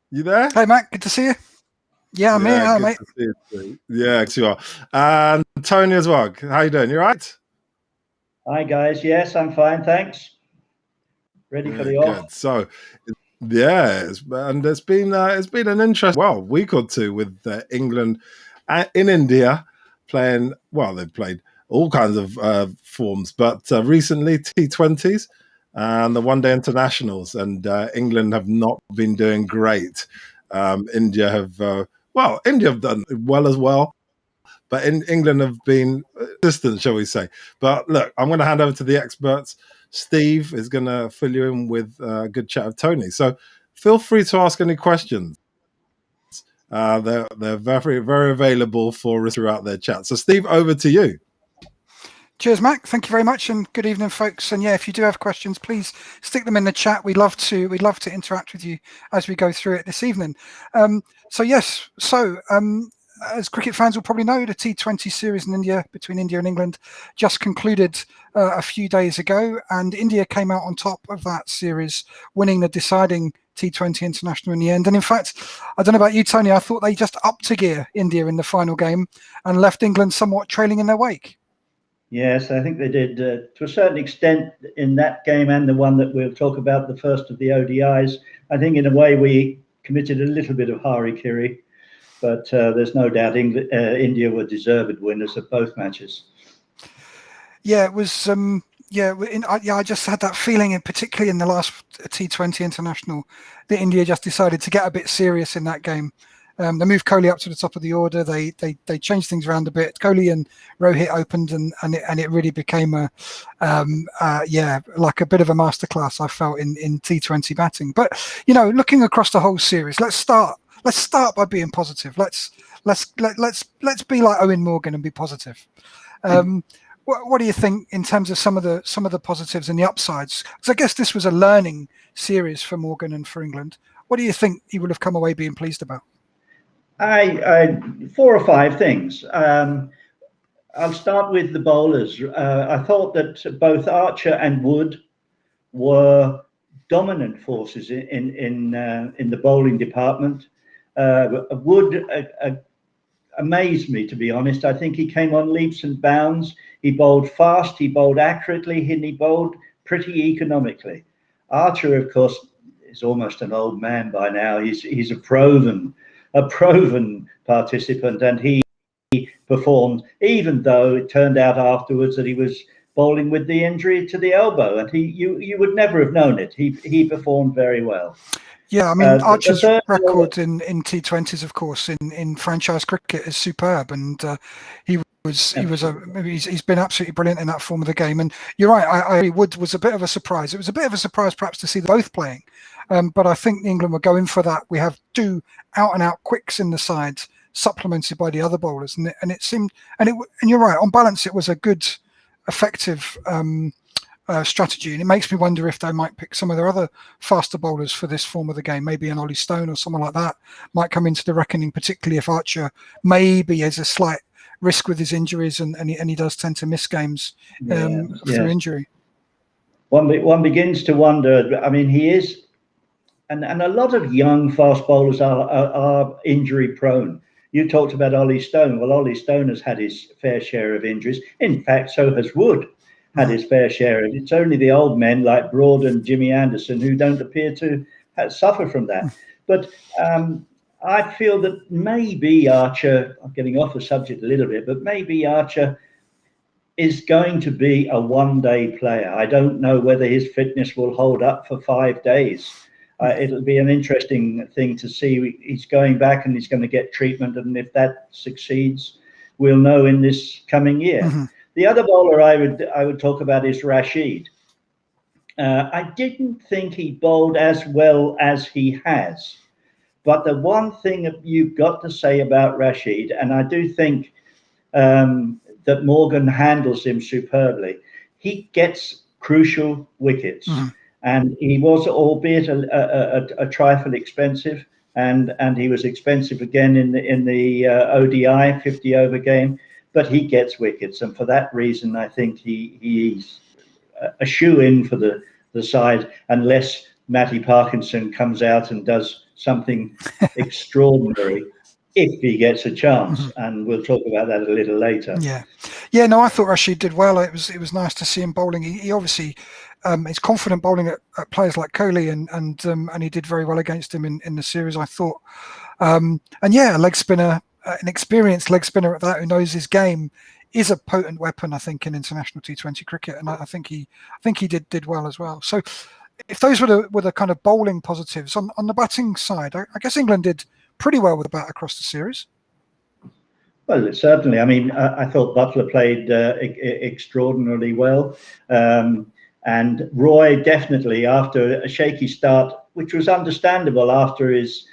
You there? Hey, Matt. Good to see you. Yeah, I'm here. Hi, Good mate. to see you too. Yeah, good you are. And Tony as well. How you doing? You all right? Hi guys, yes, I'm fine, thanks. Ready for the off. Good. So, and it's been an interesting week or two with England in India playing. Well, they've played all kinds of forms, but recently T20s and the one-day internationals, and England have not been doing great. India have done well, but in England have been distant, shall we say. But look, I'm going to hand over to the experts. Steve is going to fill you in with a good chat of Tony. So feel free to ask any questions. They're very, very available for throughout their chat. So Steve, over to you. Cheers, Mac. Thank you very much, and good evening, folks. And yeah, if you do have questions, please stick them in the chat. We'd love to interact with you as we go through it this evening. As cricket fans will probably know, the T20 series in India between India and England just concluded a few days ago, and India came out on top of that series, winning the deciding T20 international in the end. And in fact, I don't know about you, Tony, I thought they just upped a gear, India, in the final game and left England somewhat trailing in their wake. Yes, I think they did to a certain extent in that game and the one that we'll talk about, the first of the ODIs. I think in a way we committed a little bit of hara-kiri, but there's no doubt India were deserved winners of both matches. Yeah, it was. I just had that feeling, and particularly in the last T20 international, that India just decided to get a bit serious in that game. They moved Kohli up to the top of the order. They changed things around a bit. Kohli and Rohit opened, and it really became like a bit of a masterclass, I felt, in T20 batting. But looking across the whole series, let's start by being positive. Let's be like Owen Morgan and be positive. What do you think in terms of some of the positives and the upsides? Because I guess this was a learning series for Morgan and for England. What do you think he would have come away being pleased about? I 4 or 5 things. I'll start with the bowlers. I thought that both Archer and Wood were dominant forces in the bowling department. Wood amazed me, to be honest. I think he came on leaps and bounds. He bowled fast, he bowled accurately, and he bowled pretty economically. Archer, of course, is almost an old man by now. He's a proven participant, and he performed, even though it turned out afterwards that he was bowling with the injury to the elbow, and you would never have known it. He performed very well. Yeah, I mean, Archer's record in T20s, of course, in franchise cricket is superb, and he's been absolutely brilliant in that form of the game. And you're right, I agree. Wood was a bit of a surprise. It was a bit of a surprise, perhaps, to see them both playing, but I think England were going for that. We have 2 out-and-out quicks in the side, supplemented by the other bowlers, and it seemed, and you're right. On balance, it was a good, effective strategy, and it makes me wonder if they might pick some of their other faster bowlers for this form of the game. Maybe an Ollie Stone or someone like that might come into the reckoning, particularly if Archer maybe has a slight risk with his injuries, and he does tend to miss games through injury. One begins to wonder. I mean, he is, and a lot of young fast bowlers are injury prone. You talked about Ollie Stone. Well, Ollie Stone has had his fair share of injuries. In fact, so has Wood. Had his fair share. It's only the old men like Broad and Jimmy Anderson who don't appear to suffer from that. But I feel that maybe Archer, I'm getting off the subject a little bit, but maybe Archer is going to be a one-day player. I don't know whether his fitness will hold up for 5 days. It'll be an interesting thing to see. He's going back and he's going to get treatment, and if that succeeds, we'll know in this coming year. Mm-hmm. The other bowler I would talk about is Rashid. I didn't think he bowled as well as he has, but the one thing you've got to say about Rashid, and I do think that Morgan handles him superbly, he gets crucial wickets. Mm-hmm. And he was, albeit a trifle expensive, and he was expensive again in the ODI 50 over game. But he gets wickets, and for that reason, I think he's a shoe-in for the side, unless Matty Parkinson comes out and does something extraordinary if he gets a chance, and we'll talk about that a little later. Yeah. No, I thought Rashid did well. It was nice to see him bowling. He obviously is confident bowling at players like Kohli, and he did very well against him in the series, I thought. And yeah, a leg spinner, an experienced leg spinner at that, who knows his game, is a potent weapon, I think, in international T20 cricket, and I think he did well as well. So, if those were the kind of bowling positives on the batting side, I guess England did pretty well with the bat across the series. Well, certainly. I mean, I thought Butler played extraordinarily well, and Roy definitely, after a shaky start, which was understandable after his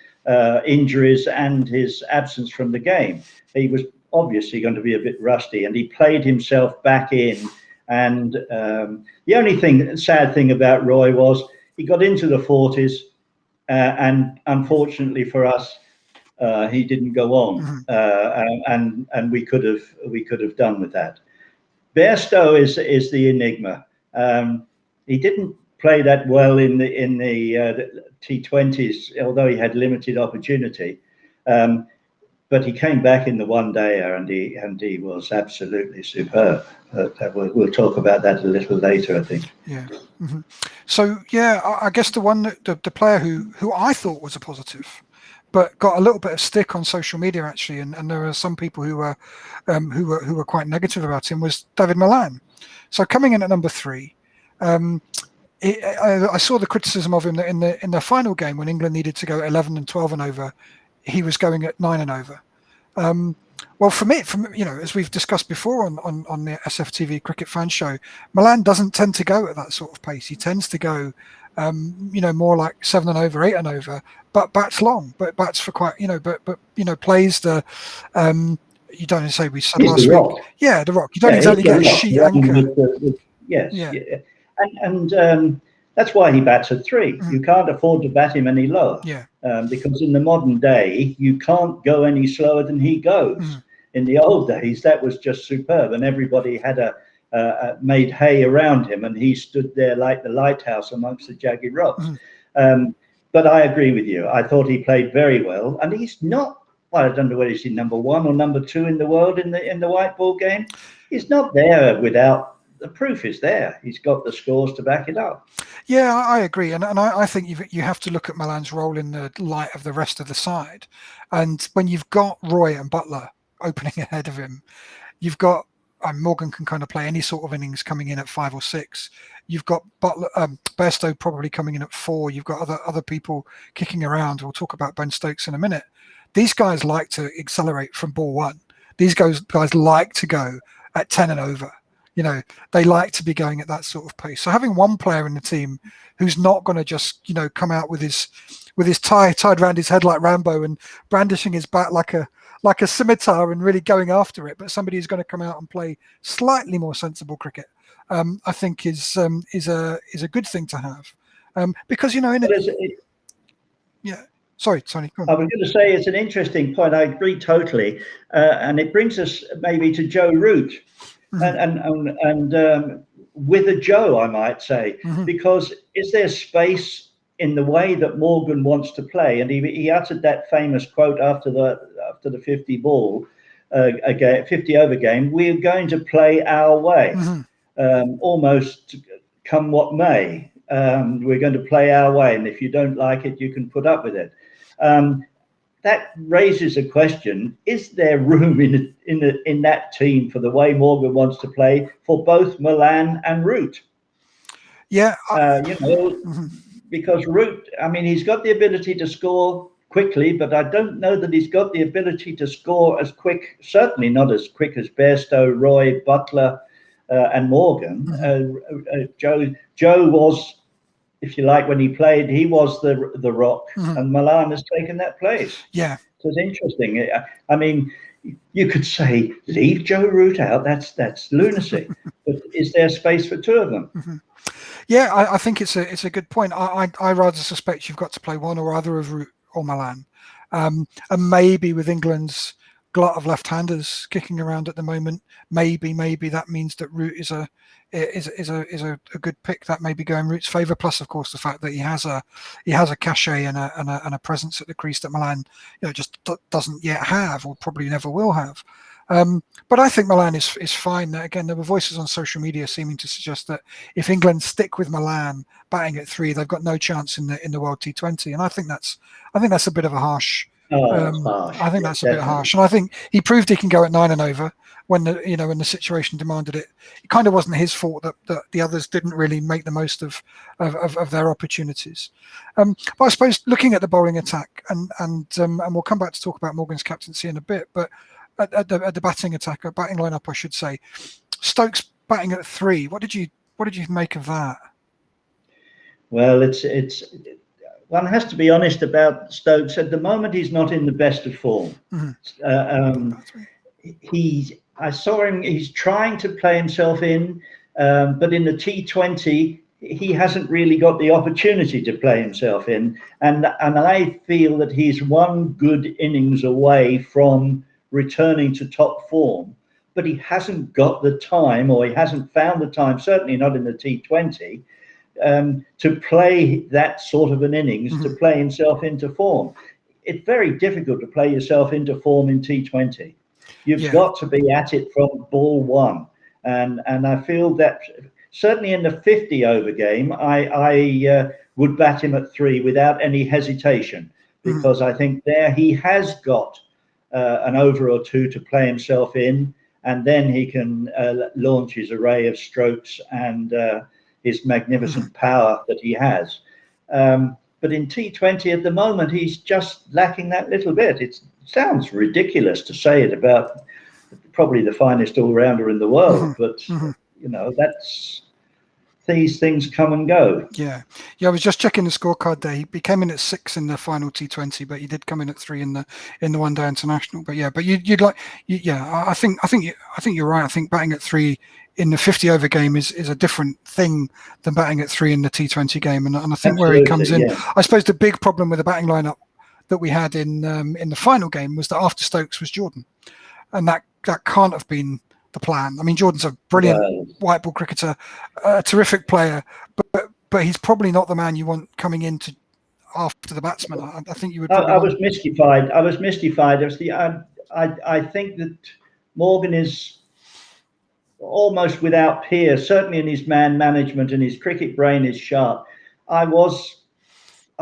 injuries and his absence from the game, he was obviously going to be a bit rusty, and he played himself back in. And the only sad thing about Roy was he got into the 40s, and unfortunately for us, he didn't go on, and we could have done with that. Bairstow is the enigma. He didn't play that well in the T20s, although he had limited opportunity. But he came back in the one-dayer, and he was absolutely superb. We'll talk about that a little later, I think. Yeah. So yeah, I guess the player who I thought was a positive, but got a little bit of stick on social media actually, and there are some people who were quite negative about him, was David Malan. So coming in at number 3, I saw the criticism of him that in the final game when England needed to go 11 and 12 and over, he was going at 9 and over. Well, from as we've discussed before on the SFTV Cricket Fan Show, Malan doesn't tend to go at that sort of pace. He tends to go, more like 7 and over, 8 and over, but bats long, but bats for quite, plays the. You don't say we said last week. Yeah, the rock. You don't exactly get a sheet anchor. Yes. Yeah. And that's why he bats at 3. You can't afford to bat him any lower. Yeah. Because in the modern day, you can't go any slower than he goes. In the old days, that was just superb, and everybody had made hay around him, and he stood there like the lighthouse amongst the jagged rocks. But I agree with you. I thought he played very well, and he's not. Well, I don't know whether he's in number 1 or number 2 in the world in the white ball game. He's not there without. The proof is there. He's got the scores to back it up. Yeah, I agree, and I think you have to look at Malan's role in the light of the rest of the side. And when you've got Roy and Butler opening ahead of him, you've got Morgan can kind of play any sort of innings coming in at 5 or 6. You've got Butler, Bairstow probably coming in at 4. You've got other people kicking around. We'll talk about Ben Stokes in a minute. These guys like to accelerate from ball 1. These guys like to go at 10 and over. They like to be going at that sort of pace. So having one player in the team who's not going to just, come out with his tie tied around his head like Rambo and brandishing his bat like a scimitar and really going after it, but somebody who's going to come out and play slightly more sensible cricket, I think is a good thing to have, because Sorry, Tony. Go on. I was going to say it's an interesting point. I agree totally, and it brings us maybe to Joe Root. And with a Joe, I might say, because is there space in the way that Morgan wants to play? And he uttered that famous quote after the 50 ball, 50 over game. We're going to play our way, almost come what may. We're going to play our way, and if you don't like it, you can put up with it. That raises a question: is there room in that team for the way Morgan wants to play for both Malan and Root? Yeah, because Root, I mean, he's got the ability to score quickly, but I don't know that he's got the ability to score as quick. Certainly not as quick as Bairstow, Roy, Butler, and Morgan. Joe was, if you like, when he played, he was the rock, and Malan has taken that place. Yeah. So it's interesting. I mean, you could say, leave Joe Root out. That's lunacy. But is there space for 2 of them? Yeah, I think it's a good point. I rather suspect you've got to play one or other of Root or Malan. And maybe with England's glut of left-handers kicking around at the moment. Maybe that means that Root is a good pick. That may be going Root's favour. Plus, of course, the fact that he has a cachet and a presence at the crease that Milan, just doesn't yet have, or probably never will have. But I think Milan is fine. Again, there were voices on social media seeming to suggest that if England stick with Milan batting at 3, they've got no chance in the World T20, and I think that's a bit of a harsh. Harsh. I think that's a bit harsh, and I think he proved he can go at 9 and over when the situation demanded it. It kind of wasn't his fault that the others didn't really make the most of their opportunities. But I suppose looking at the bowling attack, and we'll come back to talk about Morgan's captaincy in a bit, but at the batting lineup, I should say, Stokes batting at 3. What did you make of that? Well, it's one has to be honest about Stokes. At the moment, he's not in the best of form. I saw him. He's trying to play himself in, but in the T20, he hasn't really got the opportunity to play himself in. And I feel that he's one good innings away from returning to top form, but he hasn't got the time, or he hasn't found the time, certainly not in the T20, to play that sort of an innings, to play himself into form. It's very difficult to play yourself into form in T20. You've got to be at it from ball 1. And I feel that certainly in the 50 over game, I would bat him at 3 without any hesitation, because I think there he has got an over or 2 to play himself in, and then he can launch his array of strokes and his magnificent power that he has. But in T20 at the moment, he's just lacking that little bit. It sounds ridiculous to say it about probably the finest all-rounder in the world, but that's, these things come and go. Yeah. I was just checking the scorecard there. He came in at 6 in the final T20, but he did come in at 3 in the One Day International. But I think you're right. I think batting at 3 in the 50 over game is a different thing than batting at 3 in the T20 game, and I think absolutely, where he comes in, I suppose the big problem with the batting lineup that we had in the final game was that after Stokes was Jordan, and that can't have been the plan. I mean, Jordan's a brilliant white ball cricketer, a terrific player, but he's probably not the man you want coming into after the batsman. I think you would. I was mystified. I think that Morgan is almost without peer, certainly in his man management, and his cricket brain is sharp. I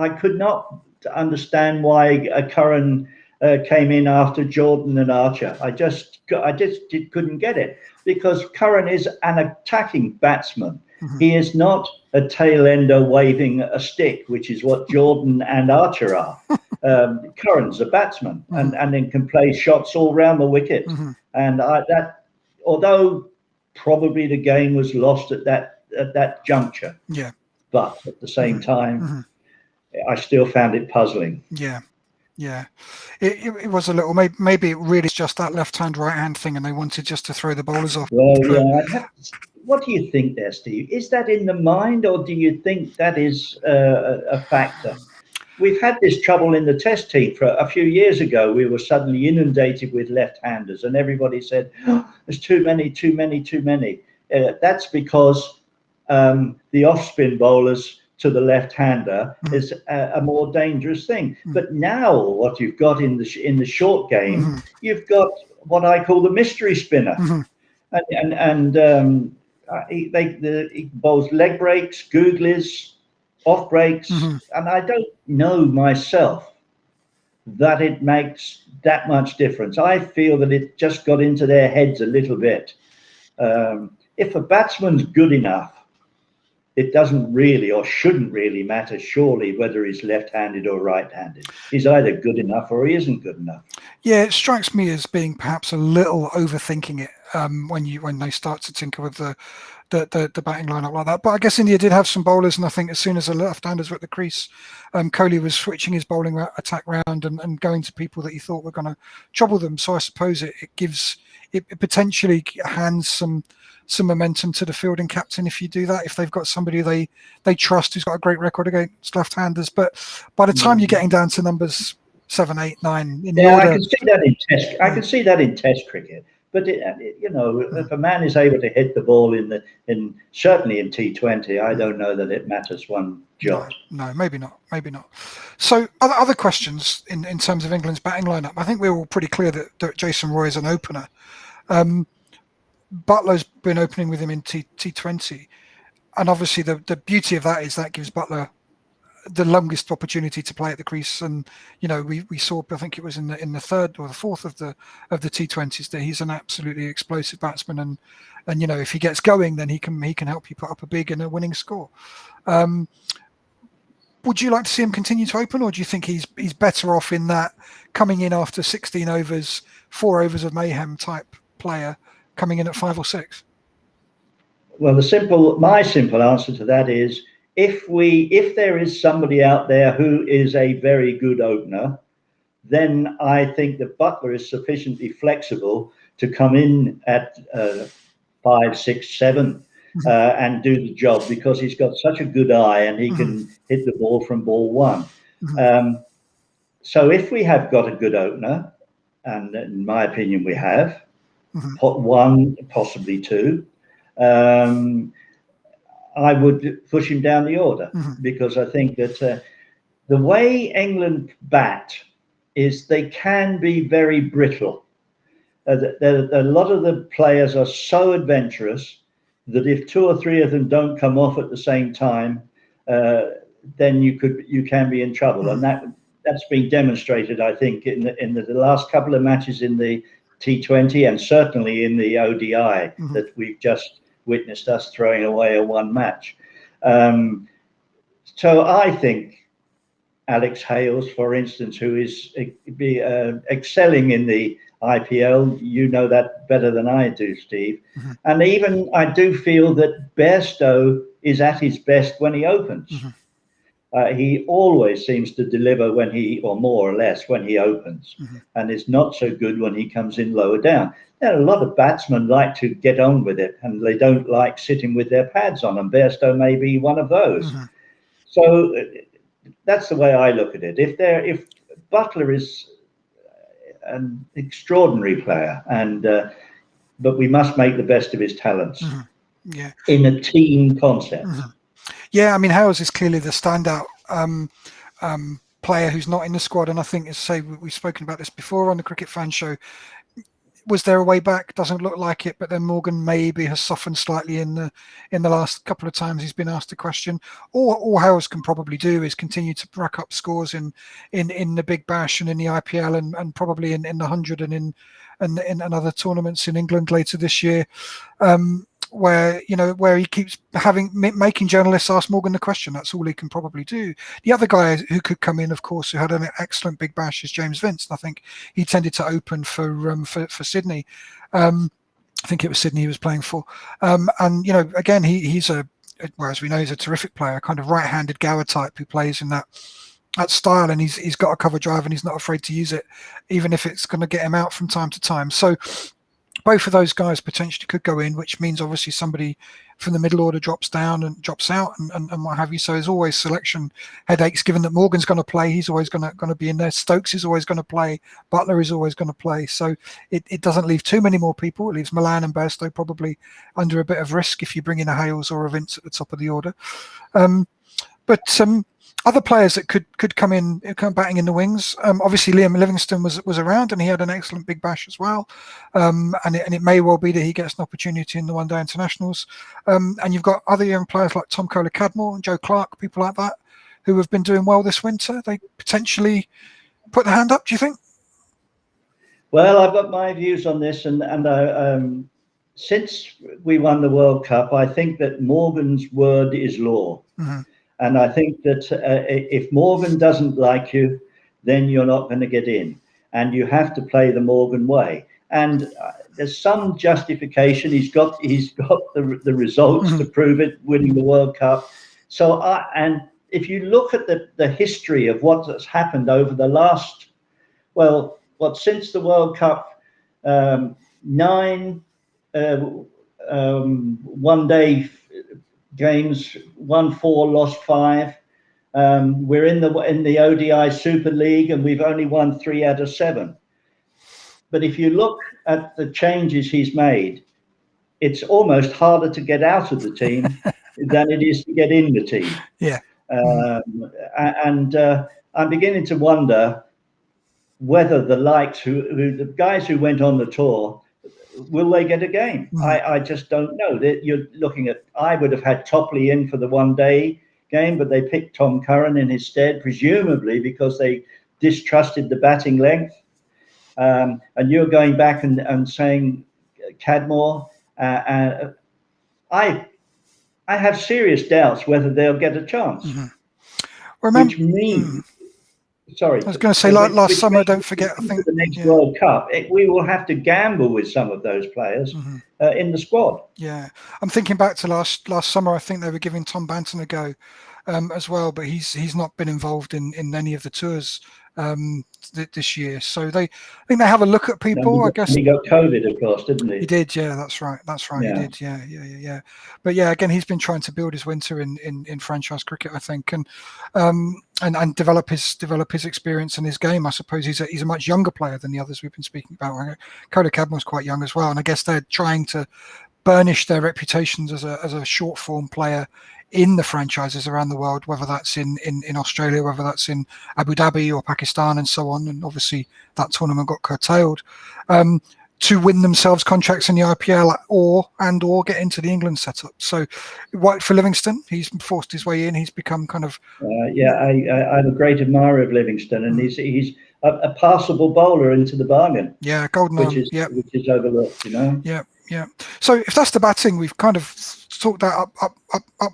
could not understand why Curran came in after Jordan and Archer. I just couldn't get it, because Curran is an attacking batsman. He is not a tail ender waving a stick, which is what Jordan and Archer are. Curran's a batsman, and then can play shots all round the wicket. And that, although probably the game was lost at that juncture, but at the same time, I still found it puzzling. It was a little, maybe it really is just that left-hand, right-hand thing, and they wanted just to throw the bowlers off. Well, what do you think there, Steve? Is that in the mind, or do you think that is a factor? We've had this trouble in the test team for a few years ago. We were suddenly inundated with left-handers, and everybody said, there's too many. That's because the off-spin bowlers to the left-hander is a more dangerous thing. But now what you've got in the short game, you've got what I call the mystery spinner, and he bowls leg breaks, googlies, off breaks, and I don't know myself that it makes that much difference. I feel that it just got into their heads a little bit. If a batsman's good enough, it doesn't really, or shouldn't really matter, surely, whether he's left-handed or right-handed. He's either good enough or he isn't good enough. Yeah, it strikes me as being perhaps a little overthinking it when they start to tinker with the batting lineup like that. But I guess India did have some bowlers, and I think as soon as the left-handers were at the crease, Kohli was switching his bowling attack round and going to people that he thought were going to trouble them. So I suppose it potentially hands some momentum to the fielding captain if you do that, if they've got somebody they trust who's got a great record against left-handers. But by the time you're getting down to numbers 7, 8, 9 in the Yeah, order. I can see that in test. I can see that in test cricket. But you know, if a man is able to hit the ball in certainly in T20, I don't know that it matters one jot. No, maybe not. Maybe not. So other questions in terms of England's batting lineup. I think we're all pretty clear that Jason Roy is an opener. Butler's been opening with him in T20, and obviously the beauty of that is that gives Butler the longest opportunity to play at the crease. And you know, we saw, I think it was in the third or the fourth of the T20s, that he's an absolutely explosive batsman, and you know, if he gets going, then he can help you put up a big and a winning score. Would you like to see him continue to open, or do you think he's better off in that coming in after 16 overs, 4 overs of mayhem type player, coming in at 5 or 6? Well, my simple answer to that is, if there is somebody out there who is a very good opener, then I think that Butler is sufficiently flexible to come in at 5, 6, 7 and do the job, because he's got such a good eye and he can hit the ball from ball one. So if we have got a good opener, and in my opinion we have, one, possibly two, I would push him down the order, because I think that the way England bat is they can be very brittle. A lot of the players are so adventurous that if 2 or 3 of them don't come off at the same time, then you can be in trouble, and that's been demonstrated, I think, in the last couple of matches in the T20 and certainly in the ODI that we've just witnessed us throwing away a one match. So I think Alex Hales, for instance, who is excelling in the IPL, you know that better than I do, Steve. And even I do feel that Bairstow is at his best when he opens. He always seems to deliver or more or less when he opens, and it's not so good when he comes in lower down. There are a lot of batsmen like to get on with it, and they don't like sitting with their pads on, and Bairstow may be one of those. So that's the way I look at it. If Butler is an extraordinary player, but we must make the best of his talents in a team concept. Yeah, I mean, Hales is clearly the standout player who's not in the squad, and I think, as I say, we've spoken about this before on the Cricket Fan Show. Was there a way back? Doesn't look like it, but then Morgan maybe has softened slightly in the last couple of times he's been asked a question. All Hales can probably do is continue to rack up scores in the Big Bash and in the IPL and probably in the 100 and in other tournaments in England later this year. Where he keeps making journalists ask Morgan the question. That's all he can probably do. The other guy who could come in, of course, who had an excellent Big Bash, is James Vince. And I think he tended to open for Sydney. I think it was Sydney he was playing for. And again, he's as we know, he's a terrific player, a kind of right-handed Gower type who plays in that style, and he's got a cover drive and he's not afraid to use it, even if it's going to get him out from time to time. So both of those guys potentially could go in, which means obviously somebody from the middle order drops down and drops out and what have you. So there's always selection headaches, given that Morgan's going to play. He's always going to be in there. Stokes is always going to play. Butler is always going to play. So it doesn't leave too many more people. It leaves Milan and Bairstow probably under a bit of risk if you bring in a Hales or a Vince at the top of the order. But other players that could come batting in the wings. Obviously, Liam Livingstone was around, and he had an excellent Big Bash as well. And it may well be that he gets an opportunity in the one-day internationals. And you've got other young players like Tom Kohler-Cadmore and Joe Clark, people like that, who have been doing well this winter. They potentially put their hand up, do you think? Well, I've got my views on this, and since we won the World Cup, I think that Morgan's word is law. And I think that if Morgan doesn't like you, then you're not going to get in, and you have to play the Morgan way. And there's some justification. He's got the results to prove it, winning the World Cup. So and if you look at the history of what has happened over the last, since the World Cup, 9 one-day games, won 4, lost 5. We're in the ODI Super League, and we've only won 3 out of 7. But if you look at the changes he's made, it's almost harder to get out of the team than it is to get in the team. Yeah. And I'm beginning to wonder whether the guys who went on the tour, will they get a game? I just don't know. You're looking at, I would have had Topley in for the one-day game, but they picked Tom Curran in his stead, presumably because they distrusted the batting length. And you're going back and saying Cadmore. I have serious doubts whether they'll get a chance. Which means, sorry, I was going to say, like last summer, don't forget, I think the next World Cup, we will have to gamble with some of those players in the squad. Yeah, I'm thinking back to last summer. I think they were giving Tom Banton a go as well, but he's not been involved in any of the tours this year. So I think they have a look at people. I guess he got COVID, of course, didn't he? He did, yeah. That's right. Yeah. He did, yeah. But yeah, again, he's been trying to build his winter in franchise cricket, I think, and develop his experience and his game. I suppose he's a much younger player than the others we've been speaking about. Coda Cadmore's quite young as well, and I guess they're trying to burnish their reputations as a short form player in the franchises around the world, whether that's in Australia, whether that's in Abu Dhabi or Pakistan and so on. And obviously that tournament got curtailed to win themselves contracts in the IPL or get into the England setup. So for Livingston, he's forced his way in. He's become kind of... I'm a great admirer of Livingston, and he's a passable bowler into the bargain. Yeah, golden arm. Which is overlooked, you know? Yeah. So if that's the batting, we've kind of talked that up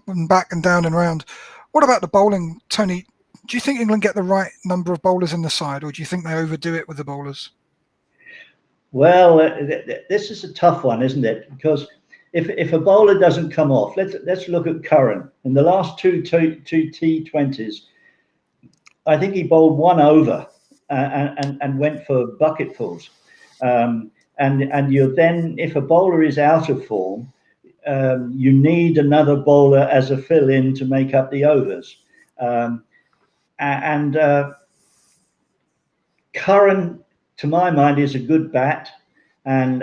and back and down and round. What about the bowling, Tony? Do you think England get the right number of bowlers in the side, or do you think they overdo it with the bowlers? Well, this is a tough one, isn't it? Because if a bowler doesn't come off, let's look at Curran. In the last two T20s, I think he bowled 1 over and went for bucketfuls. And you're then, if a bowler is out of form, you need another bowler as a fill-in to make up the overs. Curran, to my mind, is a good bat, and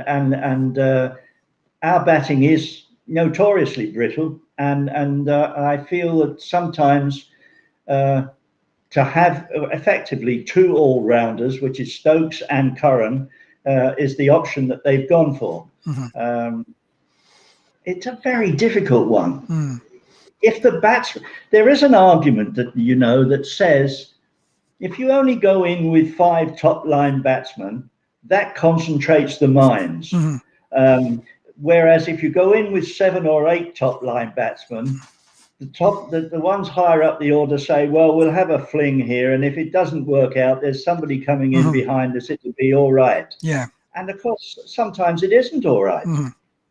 our batting is notoriously brittle, and I feel that sometimes to have effectively 2 all-rounders, which is Stokes and Curran, is the option that they've gone for. It's a very difficult one. If there is an argument that that says if you only go in with 5 top-line batsmen, that concentrates the minds. Whereas if you go in with 7 or 8 top-line batsmen, the ones higher up the order say, well, we'll have a fling here, and if it doesn't work out, there's somebody coming in behind us, it'll be all right. Yeah. And of course, sometimes it isn't all right.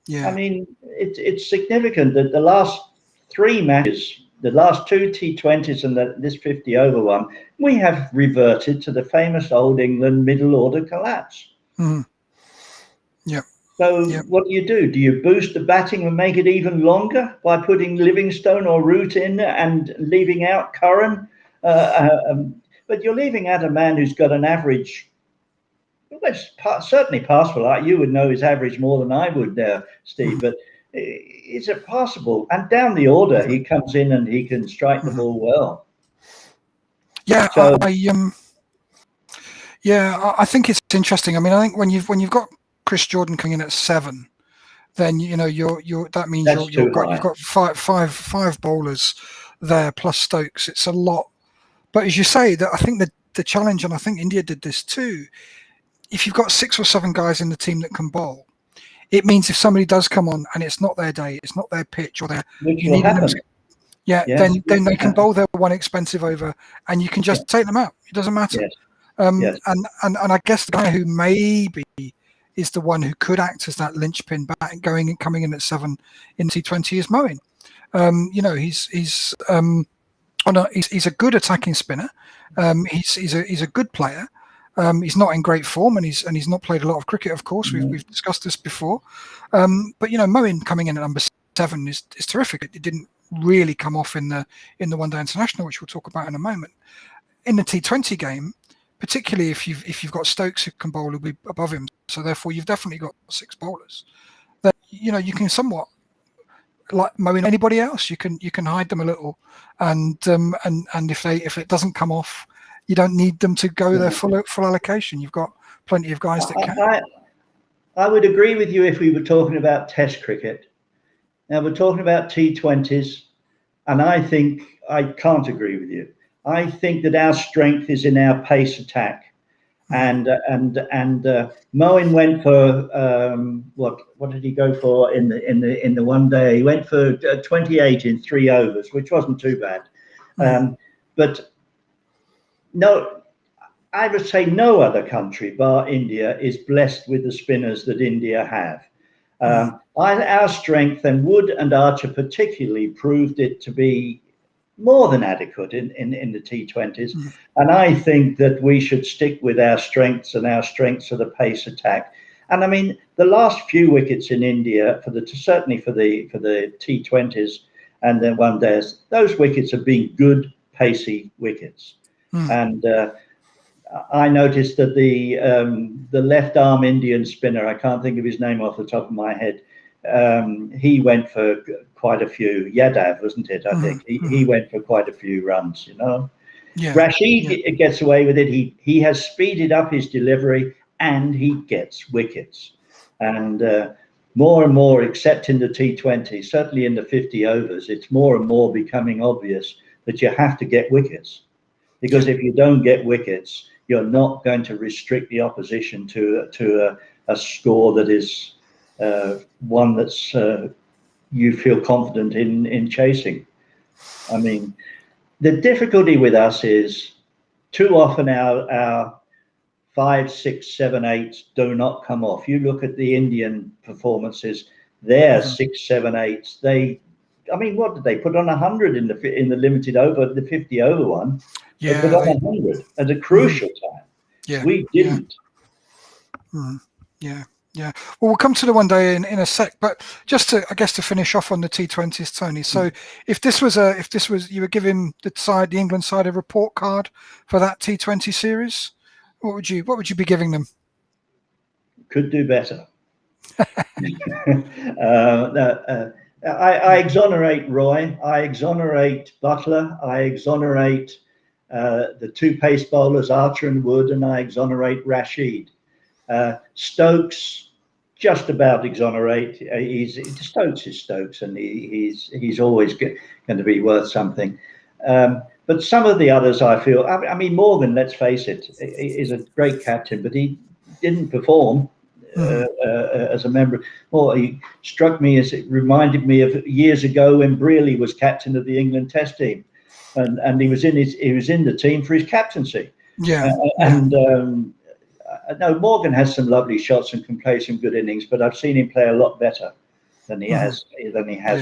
Yeah. I mean, it's significant that the last 3 matches, the last 2 T20s and this 50-over one, we have reverted to the famous old England middle order collapse. Yeah. So what do? Do you boost the batting and make it even longer by putting Livingstone or Root in and leaving out Curran? But you're leaving out a man who's got an average, certainly passable. You would know his average more than I would there, Steve, but is it possible? And down the order, he comes in and he can strike the ball well. Yeah, so, I think it's interesting. I mean, I think when you've got Chris Jordan coming in at 7, then that means you've got five bowlers there plus Stokes. It's a lot. But as you say, that I think the challenge, and I think India did this too, if you've got 6 or 7 guys in the team that can bowl, it means if somebody does come on and it's not their day, it's not their pitch, or then they can bowl their one expensive over, and you can just take them out. It doesn't matter. And I guess the guy who maybe is the one who could act as that linchpin back coming in at 7 in T20 is Moeen. He's a good attacking spinner. He's a good player. He's not in great form, and he's not played a lot of cricket. Of course, we've discussed this before. But Moeen coming in at number 7 is terrific. It didn't really come off in the one-day international, which we'll talk about in a moment. In the T20 game, particularly if you've got Stokes who can bowl, who'll be above him, so therefore you've definitely got 6 bowlers. That you can somewhat, like mowing anybody else, you can hide them a little, and if it doesn't come off, you don't need them to go their full allocation. You've got plenty of guys that can. I would agree with you if we were talking about Test cricket. Now we're talking about T20s, and I think I can't agree with you. I think that our strength is in our pace attack, and Moeen went for what did he go for in the one day? He went for 28 in 3 overs, which wasn't too bad. But no, I would say no other country bar India is blessed with the spinners that India have. Our strength, and Wood and Archer particularly proved it to be more than adequate in the T20s. And I think that we should stick with our strengths, and our strengths are the pace attack. And I mean, the last few wickets in India, certainly for the T20s and then one days, those wickets have been good, pacey wickets. And I noticed that the left arm Indian spinner, I can't think of his name off the top of my head, he went for quite a few. Yadav, wasn't it? I think he went for quite a few runs. Rashid gets away with it. He has speeded up his delivery, and he gets wickets. And more and more, except in the T20, certainly in the 50 overs, it's more and more becoming obvious that you have to get wickets, because if you don't get wickets, you're not going to restrict the opposition to a score that is one that's you feel confident in chasing. I mean, the difficulty with us is too often our 5, 6, 7, 8s do not come off. You look at the Indian performances; their 6, 7, 8s. What did they put on 100 in the limited over, the 50 over one? They put on 100 at a crucial time. We didn't. Yeah. Well, we'll come to the one day in a sec, but just to finish off on the T20s, Tony. So if this was you were giving the England side a report card for that T20 series, what would you be giving them? Could do better. I exonerate Roy. I exonerate Butler. I exonerate the 2 pace bowlers, Archer and Wood, and I exonerate Rashid. Stokes, just about exonerate. Stokes is Stokes, and he's always going to be worth something. But some of the others, I feel. I mean, Morgan, let's face it, is a great captain, but he didn't perform as a member. Well, he struck me as it reminded me of years ago when Brearley was captain of the England Test team, and he was in the team for his captaincy. No, Morgan has some lovely shots and can play some good innings, but I've seen him play a lot better than he has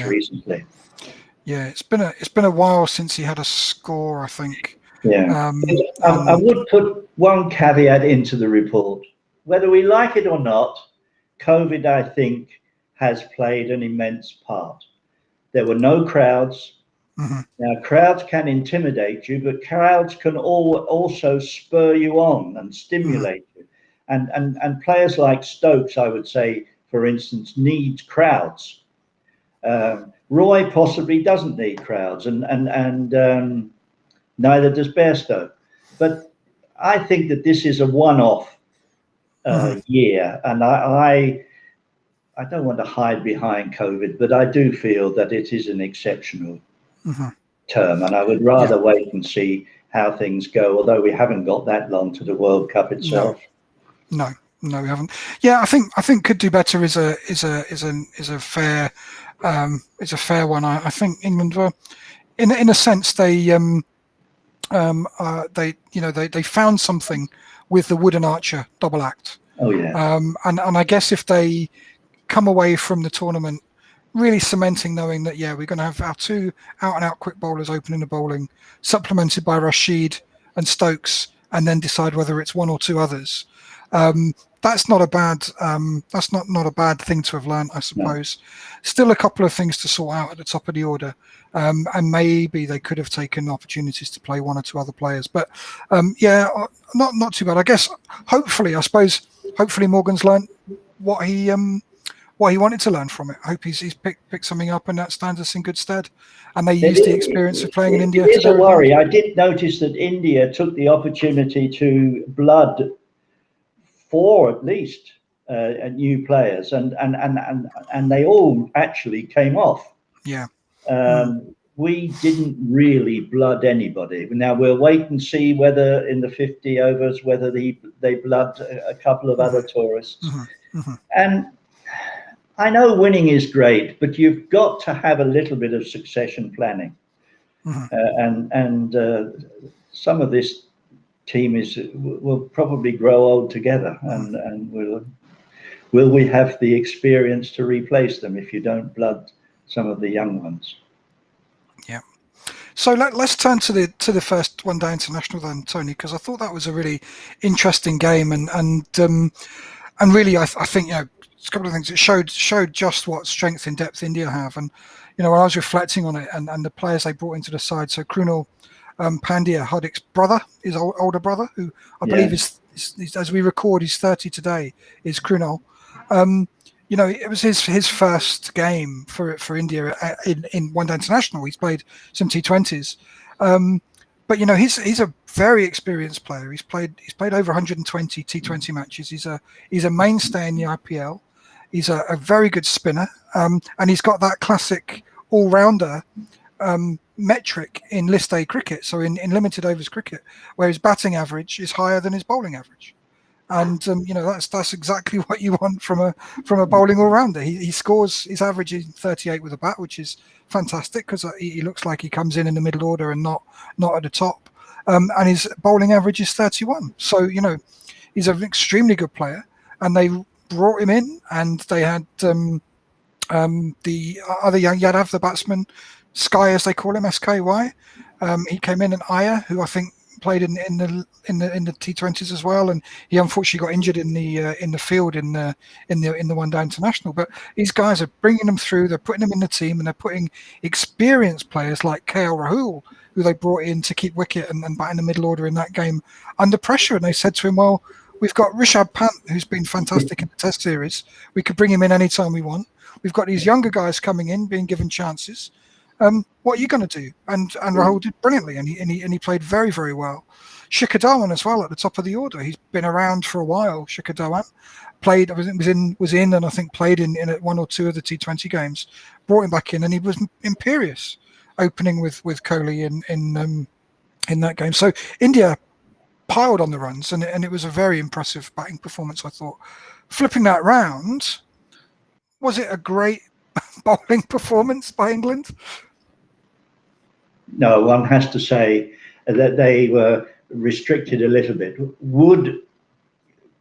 recently. Yeah, it's been a while since he had a score, I think. Yeah, I would put one caveat into the report. Whether we like it or not, COVID, I think, has played an immense part. There were no crowds. Now, crowds can intimidate you, but crowds can also spur you on and stimulate you. And players like Stokes, I would say, for instance, needs crowds. Roy possibly doesn't need crowds, and neither does Bairstow. But I think that this is a one-off year, and I don't want to hide behind COVID, but I do feel that it is an exceptional term, and I would rather wait and see how things go. Although we haven't got that long to the World Cup itself. No, we haven't. Yeah, I think could do better is a fair one. I think England were, in a sense, they found something with the Wood and Archer double act. Oh yeah. And I guess if they come away from the tournament really cementing, knowing that we're going to have our 2 out-and-out quick bowlers opening the bowling, supplemented by Rashid and Stokes, and then decide whether it's one or 2 others. That's not a bad not a bad thing to have learned, I suppose. No. Still a couple of things to sort out at the top of the order, and maybe they could have taken opportunities to play one or two other players. But yeah, not too bad. I guess hopefully Morgan's learned what he wanted to learn from it. I hope he's picked something up, and that stands us in good stead. And they used the experience of playing in India. It is a worry. I did notice that India took the opportunity to blood 4 at least new players, and they all actually came off. Yeah. We didn't really blood anybody. Now we'll wait and see whether in the 50 overs whether they blood a couple of other tourists. And I know winning is great, but you've got to have a little bit of succession planning. And some of this team will probably grow old together, and will we have the experience to replace them if you don't blood some of the young ones? Yeah. So let's turn to the first one-day international then, Tony, because I thought that was a really interesting game, and really I think, you know, a couple of things. It showed just what strength and depth India have, and you know, when I was reflecting on it and the players they brought into the side. So Krunal Pandya, Hardik's brother, his older brother, who I believe is, as we record, he's 30 today, is Krunal. You know, it was his first game for India in one-day international. He's played some T20s, but you know, he's a very experienced player. He's played over 120 T20 matches. He's a mainstay in the IPL. He's a very good spinner, and he's got that classic all-rounder metric in List A cricket, so in limited overs cricket, where his batting average is higher than his bowling average. And you know, that's exactly what you want from a bowling all-rounder. He scores his average in 38 with a bat, which is fantastic because he looks like he comes in the middle order and not at the top. And his bowling average is 31. So you know, he's an extremely good player, and they brought him in, and they had the other young Yadav, the batsman, Sky as they call him, SKY. He came in, and Iyer, who I think played in the T20s as well, and he unfortunately got injured in the field in the one-day international. But these guys are bringing them through. They're putting them in the team, and they're putting experienced players like KL Rahul, who they brought in to keep wicket and bat in the middle order in that game, under pressure. And they said to him, "Well, we've got Rishabh Pant, who's been fantastic in the Test series. We could bring him in anytime we want. We've got these younger guys coming in, being given chances. What are you going to do?" And Rahul did brilliantly, and he played very, very well. Shikhar Dhawan as well at the top of the order. He's been around for a while. Shikhar Dhawan was in, and I think played in one or two of the T20 games. Brought him back in, and he was imperious, opening with Kohli in that game. So India piled on the runs, and it was a very impressive batting performance, I thought. Flipping that round, was it a great bowling performance by England? No, one has to say that they were restricted a little bit. Wood,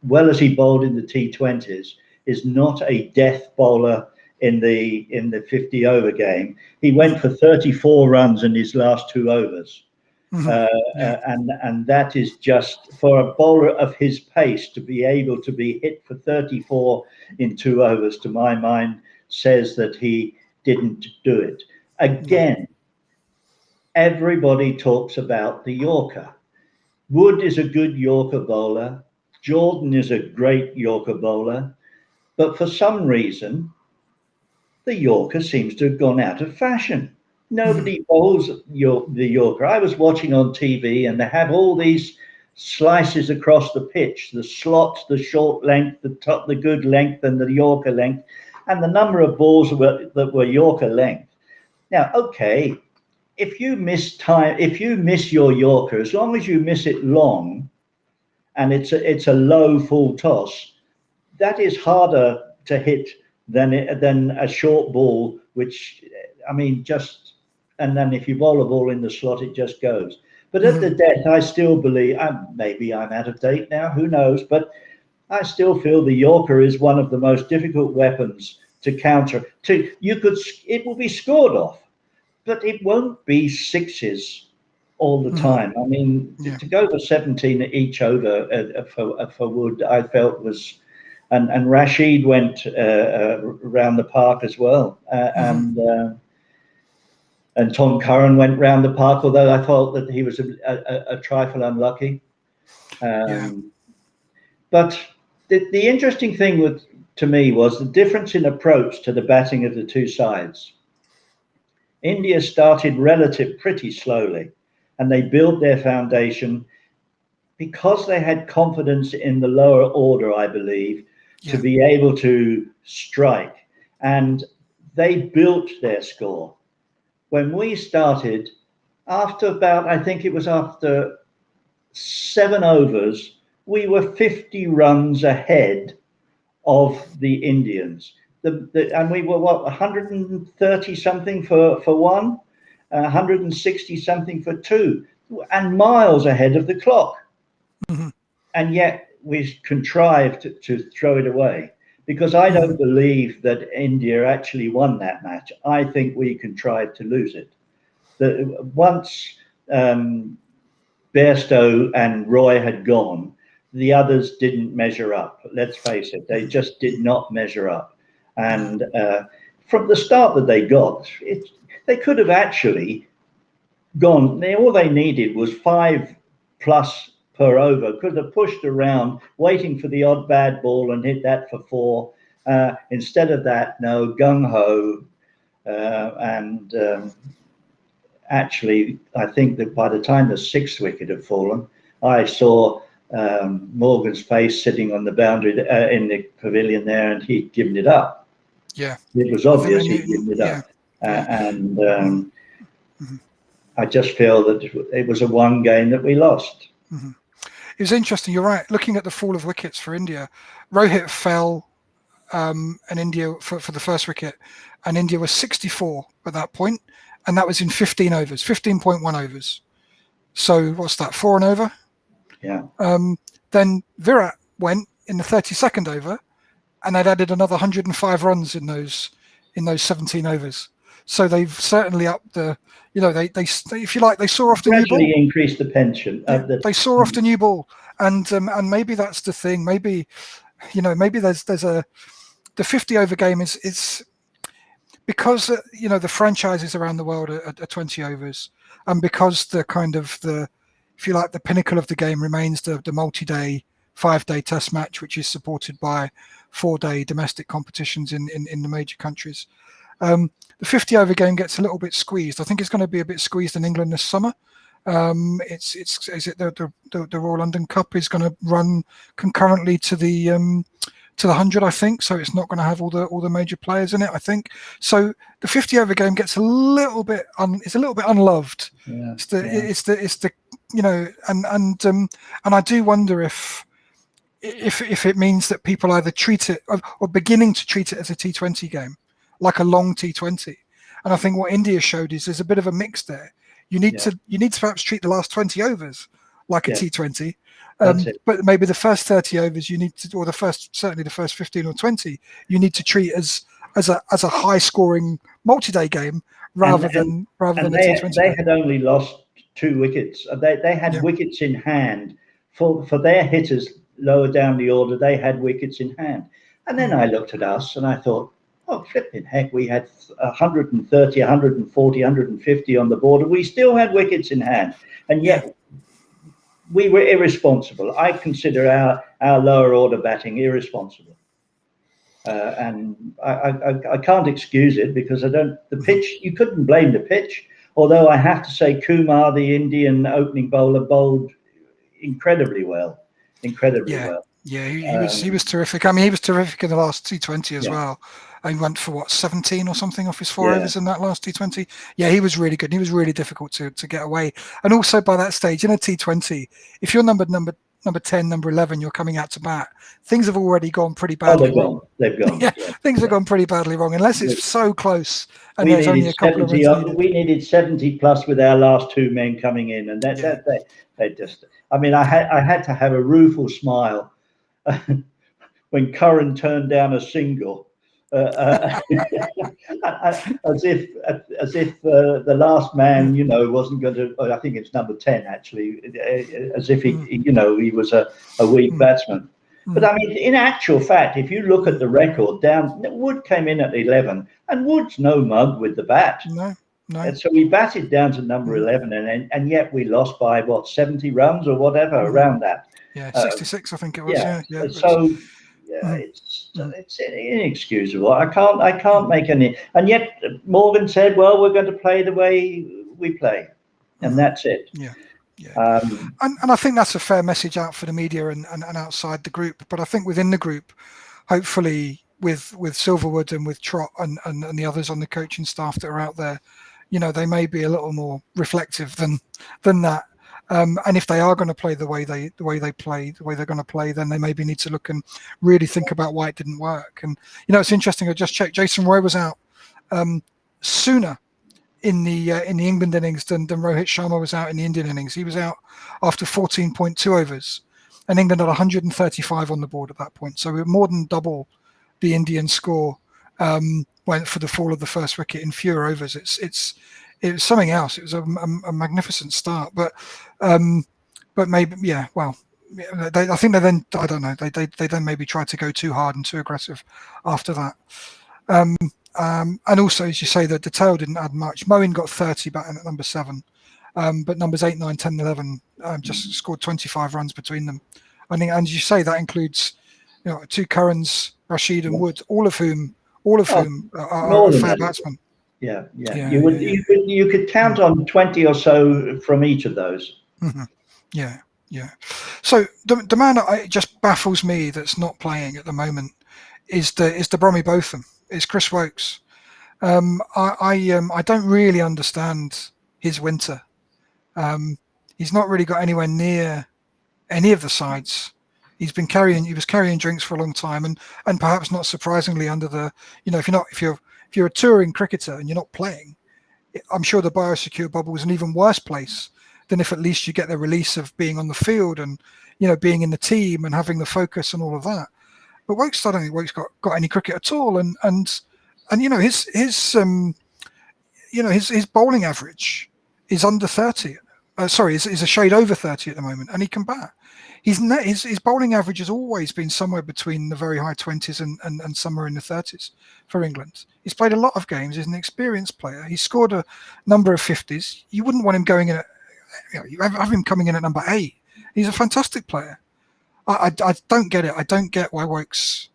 well as he bowled in the T20s, is not a death bowler in the 50 over game. He went for 34 runs in his last 2 overs. And that is just, for a bowler of his pace to be able to be hit for 34 in 2 overs, to my mind, says that he didn't do it. Again, everybody talks about the Yorker. Wood is a good Yorker bowler. Jordan is a great Yorker bowler. But for some reason, the Yorker seems to have gone out of fashion. Nobody bowls the Yorker. I was watching on TV, and they have all these slices across the pitch, the slot, the short length, the top, the good length, and the Yorker length, and the number of balls that were Yorker length. Now, okay, if you miss your Yorker, as long as you miss it long, and it's a low full toss, that is harder to hit than a short ball, which, I mean, and then if you bowl a ball in the slot, it just goes. But at the death, I still believe, maybe I'm out of date now, who knows, but I still feel the Yorker is one of the most difficult weapons to counter. It will be scored off, but it won't be 6s all the time. I mean, to go for 17 each over for Wood, I felt was, and Rashid went around the park as well, and Tom Curran went round the park, although I thought that he was a trifle unlucky. But the interesting thing to me was the difference in approach to the batting of the two sides. India started pretty slowly, and they built their foundation because they had confidence in the lower order, I believe, to be able to strike. And they built their score. When we started, I think it was after 7 overs, we were 50 runs ahead of the Indians. And we were, 130 something for one, 160 something for two, and miles ahead of the clock. And yet we contrived to throw it away, because I don't believe that India actually won that match. I think we contrived to lose it. Once Bairstow and Roy had gone, the others didn't measure up. Let's face it, they just did not measure up. And from the start that they got, they could have actually gone. All they needed was 5+ per over. Could have pushed around, waiting for the odd bad ball and hit that for 4. Instead of that, no, gung ho. Actually, I think that by the time the 6th wicket had fallen, I saw Morgan's face sitting on the boundary in the pavilion there, and he'd given it up. It was obvious he'd given it up. And I just feel that it was a one game that we lost. It was interesting. You're right. Looking at the fall of wickets for India, Rohit fell, and India for the first wicket, and India was 64 at that point, and that was in 15 overs, 15.1 overs. So what's that? 4 and over. Then Virat went in the 32nd over, and they'd added another 105 runs in those 17 overs. So they've certainly upped the. They if you like, they saw off the new ball. Increased the pension. They saw off the new ball, and maybe that's the thing. Maybe, maybe there's the 50 over game is because the franchises around the world are 20 overs, and because the kind of if you like, the pinnacle of the game remains the multi-day 5-day test match, which is supported by 4-day domestic competitions in the major countries. The 50 over game gets a little bit squeezed. I think it's going to be a bit squeezed in England this summer. Is it the Royal London Cup is going to run concurrently to the 100, I think. So it's not going to have all the major players in it, I think. So the 50 over game gets a little bit unloved. And I do wonder if it means that people either treat it or beginning to treat it as a T20 game, like a long T20. And I think what India showed is there's a bit of a mix there. You need to perhaps treat the last 20 overs like a T20, but maybe the first 30 overs you need to, or certainly the first 15 or 20, you need to treat as a high scoring multi-day game rather than a T20. They had only lost 2 wickets. They had wickets in hand for their hitters lower down the order. They had wickets in hand, and then I looked at us and I thought, oh, flipping heck, we had 130, 140, 150 on the board, and we still had wickets in hand. And yet we were irresponsible. I consider our lower order batting irresponsible. And I can't excuse it, because the pitch, you couldn't blame the pitch. Although I have to say, Kumar, the Indian opening bowler, bowled incredibly well. Yeah, he was terrific. I mean, he was terrific in the last T20 as well. And he went for 17 or something off his 4 overs in that last T20. Yeah, he was really good. He was really difficult to get away. And also by that stage in a T20, if you're number 10, number 11, you're coming out to bat, things have already gone pretty badly wrong. They've gone. Things have gone pretty badly wrong, unless it's so close and there's only a couple of runs needed. We needed 70 plus with our last 2 men coming in, and they just. I mean, I had to have a rueful smile when Curran turned down a single as if the last man, wasn't going to. I think it's number 10 actually, as if he was a weak batsman. But I mean, in actual fact, if you look at the record, Wood came in at 11, and Wood's no mug with the bat. No. And so we batted down to number 11, and yet we lost by 70 runs or whatever around that. Yeah, 66, I think it was. Yeah. So. Yeah, it's inexcusable. I can't make any. And yet Morgan said, "Well, we're going to play the way we play," and that's it. Yeah. And I think that's a fair message out for the media and outside the group. But I think within the group, hopefully with Silverwood and with Trott and the others on the coaching staff that are out there, they may be a little more reflective than that. And if they are going to play the way they're going to play, then they maybe need to look and really think about why it didn't work. And it's interesting. I just checked. Jason Roy was out sooner in the England innings than Rohit Sharma was out in the Indian innings. He was out after 14.2 overs, and England had 135 on the board at that point. So we were more than double the Indian score went for the fall of the first wicket in fewer overs. It was something else. It was a magnificent start, but maybe well, I think they then, I don't know, they then maybe tried to go too hard and too aggressive after that. And also, as you say, the tail didn't add much. Moeen got 30 batting at number 7, but numbers 8, 9, 10, 11 just scored 25 runs between them. I think, and as you say, that includes 2 Currans, Rashid and Wood, all of whom are fair batsmen. Yeah. You could count on 20 or so from each of those. Mm-hmm. Yeah. So the man that just baffles me that's not playing at the moment is the Brommy Botham. It's Chris Woakes. I don't really understand his winter. He's not really got anywhere near any of the sides. He was carrying drinks for a long time, and perhaps not surprisingly under the if you're a touring cricketer and you're not playing, I'm sure the biosecure bubble is an even worse place than if at least you get the release of being on the field and being in the team and having the focus and all of that. But Woakes, I don't think Woakes got any cricket at all, and his bowling average is under 30. Is a shade over 30 at the moment, and he can bat. His bowling average has always been somewhere between the very high 20s and somewhere in the 30s for England. He's played a lot of games. He's an experienced player. He's scored a number of 50s. You wouldn't want him going in you have him coming in at number 8. He's a fantastic player. I don't get it. I don't get why Woakes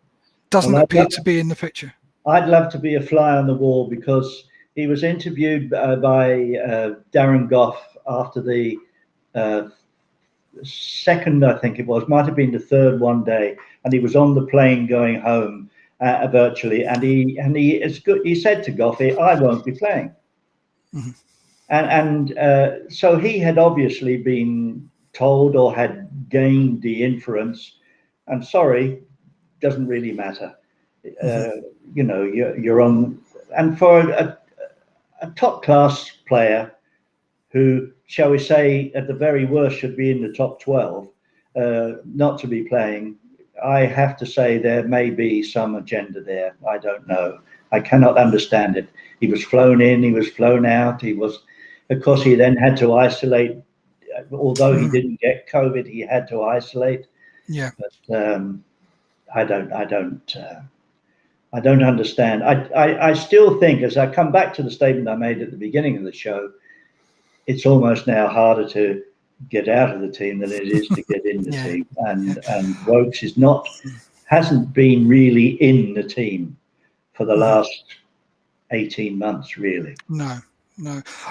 doesn't appear to be in the picture. I'd love to be a fly on the wall, because he was interviewed by Darren Gough after the second, I think it was, might have been the third one day, and he was on the plane going home virtually, and he said to Gough, "I won't be playing." Mm-hmm. And so he had obviously been told or had gained the inference, and sorry, doesn't really matter. Mm-hmm. You're on, and for a top class player who, shall we say, at the very worst should be in the top 12, not to be playing, I have to say there may be some agenda there. I don't know. I cannot understand it. He was flown in, he was flown out. Of course, he then had to isolate. Although he didn't get COVID, he had to isolate. Yeah. But I don't understand. I still think, as I come back to the statement I made at the beginning of the show, it's almost now harder to get out of the team than it is to get in the team. And Woakes hasn't been really in the team for the last 18 months, really. No.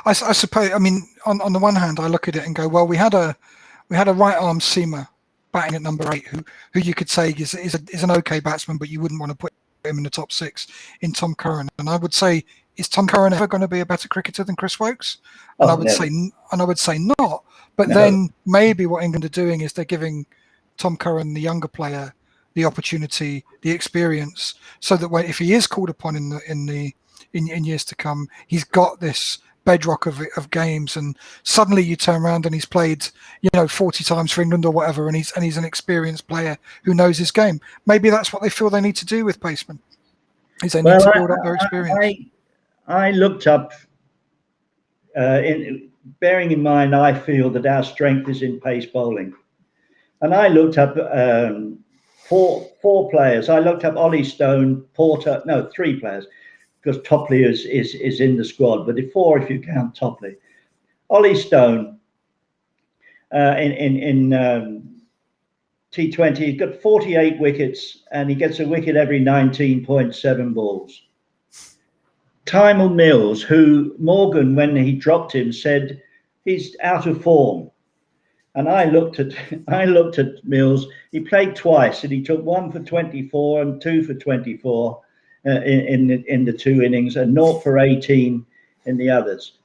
I suppose. I mean, on the one hand, I look at it and go, well, we had a right arm seamer batting at number 8, who you could say is an okay batsman, but you wouldn't want to put him in the top 6 in Tom Curran. And I would say, is Tom Curran ever going to be a better cricketer than Chris Woakes? And I would say not. But then maybe what England are doing is they're giving Tom Curran, the younger player, the opportunity, the experience, so that if he is called upon in years to come, he's got this bedrock of games, and suddenly you turn around and he's played 40 times for England or whatever, and he's an experienced player who knows his game. Maybe that's what they feel they need to do with Paceman. Is they need to build up their experience. I looked up, bearing in mind, I feel that our strength is in pace bowling. And I looked up four players. I looked up Ollie Stone, Porter, no, 3 players, because Topley is in the squad, but 4 if you count Topley. Ollie Stone in T20, he's got 48 wickets and he gets a wicket every 19.7 balls. Tymel Mills, who Morgan, when he dropped him, said he's out of form. And I looked at Mills. He played twice, and he took 1 for 24 and 2 for 24 in the 2 innings, and 0 for 18 in the others.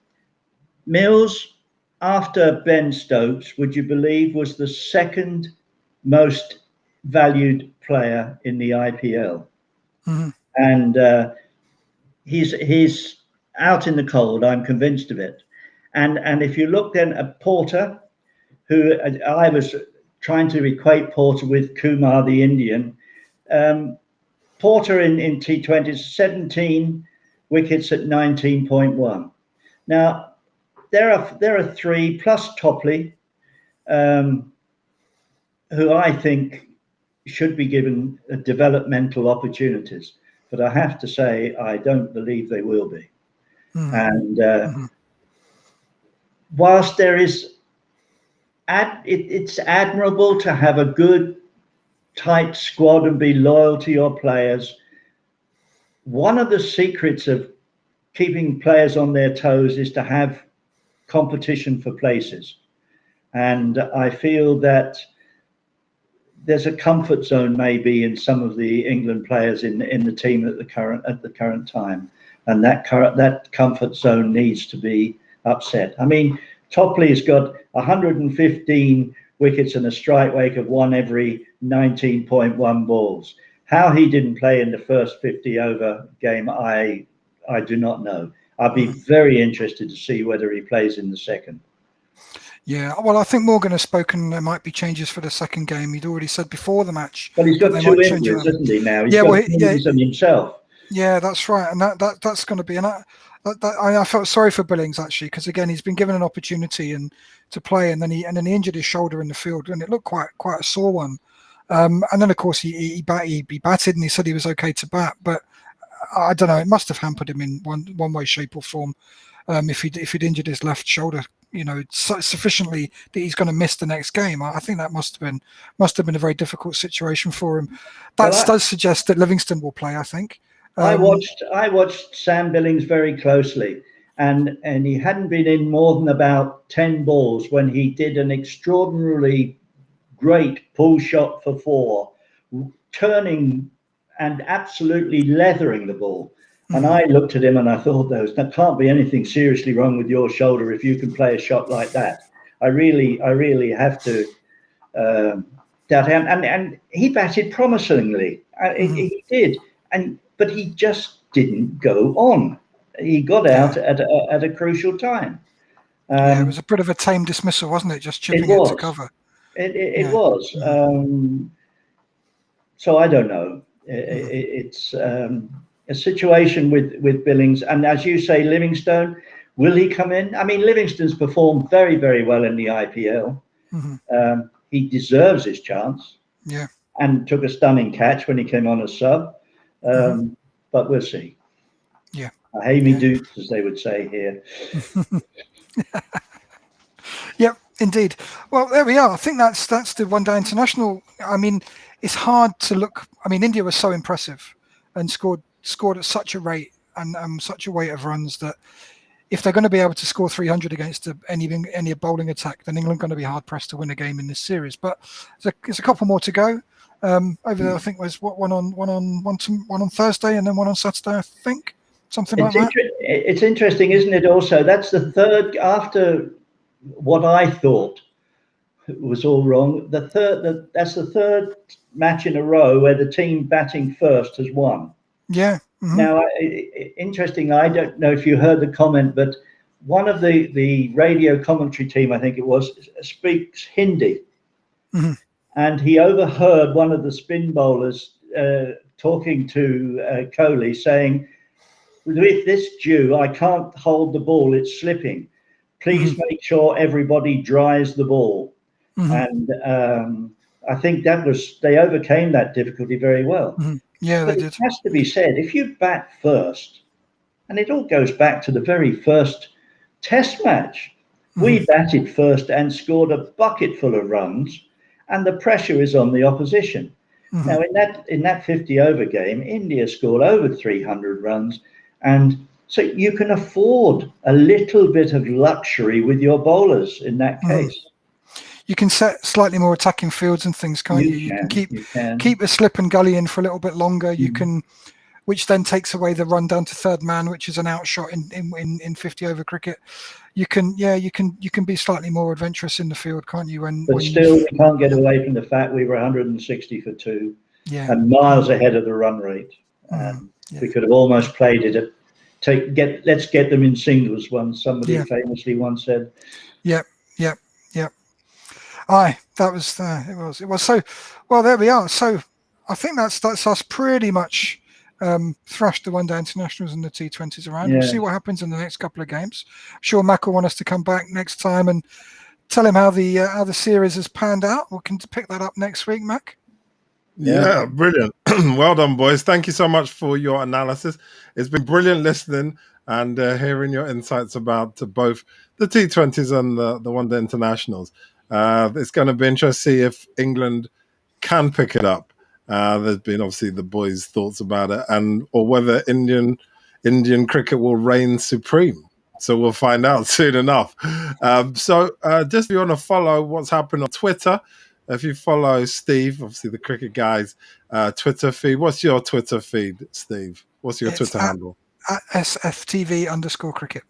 Mills, after Ben Stokes, would you believe, was the 2nd most valued player in the IPL, and he's out in the cold. I'm convinced of it. And if you look then at Porter, who I was trying to equate Porter with Kumar, the Indian. Porter in T20s, 17 wickets at 19.1. Now, there are 3 plus Topley, who I think should be given developmental opportunities. But I have to say, I don't believe they will be. And whilst there is it's admirable to have a good, tight squad and be loyal to your players. One of the secrets of keeping players on their toes is to have competition for places. And I feel that there's a comfort zone maybe in some of the England players in the team at the current time. And that comfort zone needs to be upset. I mean, Topley's got 115 wickets and a strike rate of 1 every 19.1 balls. How he didn't play in the first 50 over game, I do not know. I'd be very interested to see whether he plays in the second. Yeah, well, I think Morgan has spoken. There might be changes for the second game. He'd already said before the match. Well, he's got 2 injuries, hasn't he? Now he's got Billings himself. Yeah, that's right, and that's going to be. And I felt sorry for Billings actually, because again he's been given an opportunity and to play, and then he injured his shoulder in the field, and it looked quite a sore one. And then of course he batted, and he said he was okay to bat, but I don't know. It must have hampered him in one way, shape, or form. If he'd injured his left shoulder, sufficiently that he's going to miss the next game. I think that must have been a very difficult situation for him. That does suggest that Livingston will play, I think. I watched Sam Billings very closely, and he hadn't been in more than about 10 balls when he did an extraordinarily great pull shot for 4, turning and absolutely leathering the ball. And I looked at him and I thought, there can't be anything seriously wrong with your shoulder if you can play a shot like that. I really have to doubt him. And he batted promisingly. He did. But he just didn't go on. He got out at a crucial time. It was a bit of a tame dismissal, wasn't it? Just chipping it to cover. It was. So I don't know. It's a situation with Billings, and as you say, Livingstone, will he come in? I mean, Livingston's performed very, very well in the IPL. He deserves his chance. Yeah, and took a stunning catch when he came on as sub. But we'll see. Yeah, Hamey Dukes, as they would say here. Yep, indeed. Well, there we are. I think that's the one-day international. I mean, it's hard to look. I mean, India was so impressive and scored at such a rate and such a weight of runs that if they're going to be able to score 300 against any bowling attack, then England are going to be hard pressed to win a game in this series. But there's a couple more to go. Over there, I think there's one on Thursday and then one on Saturday. I think something like that. It's interesting, isn't it? Also, that's the third after what I thought was all wrong. That's the third match in a row where the team batting first has won. Yeah. Now, interesting. I don't know if you heard the comment, but one of the radio commentary team, I think it was, speaks Hindi. And he overheard one of the spin bowlers talking to Kohli, saying, with this dew, I can't hold the ball, it's slipping. Please make sure everybody dries the ball. And I think they overcame that difficulty very well. Yeah, but they it did. has to be said, if you bat first, and it all goes back to the very first test match, we batted first and scored a bucket full of runs, and the pressure is on the opposition. Now, in that 50-over game, India scored over 300 runs, and so you can afford a little bit of luxury with your bowlers in that case. You can set slightly more attacking fields and things, can't you? You can keep the slip and gully in for a little bit longer. You can, which then takes away the run down to third man, which is an outshot in 50-over cricket. You can be slightly more adventurous in the field, can't you? But still, we can't get away from the fact we were 160 for 2, and miles ahead of the run rate. We could have almost played it at let's get them in singles. Somebody famously once said. Yep. Aye, that was it was so well. There we are. So I think that's us pretty much thrashed the one-day internationals and the T20s around. We'll see what happens in the next couple of games. I'm sure Mac will want us to come back next time and tell him how the series has panned out. We can pick that up next week, Mac. Yeah, brilliant. Well done, boys. Thank you so much for your analysis. It's been brilliant listening and hearing your insights about both the T20s and the one-day internationals. It's going to be interesting to see if England can pick it up. There's been obviously the boys' thoughts about it, or whether Indian cricket will reign supreme. So we'll find out soon enough. So just if you want to follow what's happening on Twitter, if you follow Steve, obviously the cricket guy's Twitter feed. What's your Twitter feed, Steve? What's your Twitter handle? At SFTV_cricket.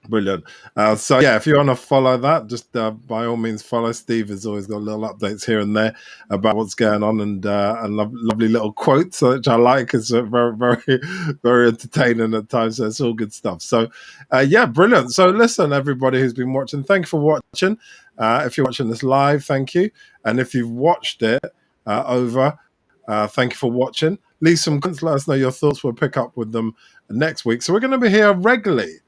Brilliant. So yeah, if you want to follow that, just by all means follow. Steve has always got little updates here and there about what's going on, and lovely little quotes which I like. It's very, very, very entertaining at times. So it's all good stuff. So yeah, brilliant. So listen, everybody who's been watching, thank you for watching. If you're watching this live, thank you, and if you've watched it over, thank you for watching. Leave some comments. Let us know your thoughts. We'll pick up with them next week. So we're going to be here regularly.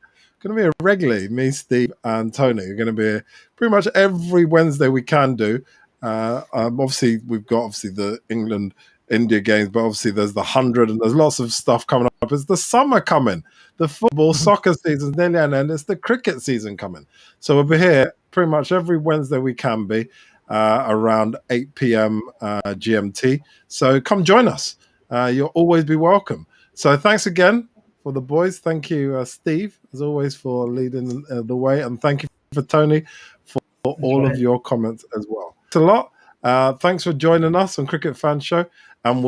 Me, Steve, and Tony. We're going to be here pretty much every Wednesday we can do. Obviously, we've got the England-India games, but obviously there's the 100 and there's lots of stuff coming up. It's the summer coming. The football, soccer season's nearly an end. It's the cricket season coming. So we'll be here pretty much every Wednesday we can be around 8 p.m. GMT. So come join us. You'll always be welcome. So thanks again for the boys. Thank you, Steve, as always, for leading the way. And thank you for Tony for all of your comments as well. It's a lot. Thanks for joining us on Cricket Fan Show. And we'll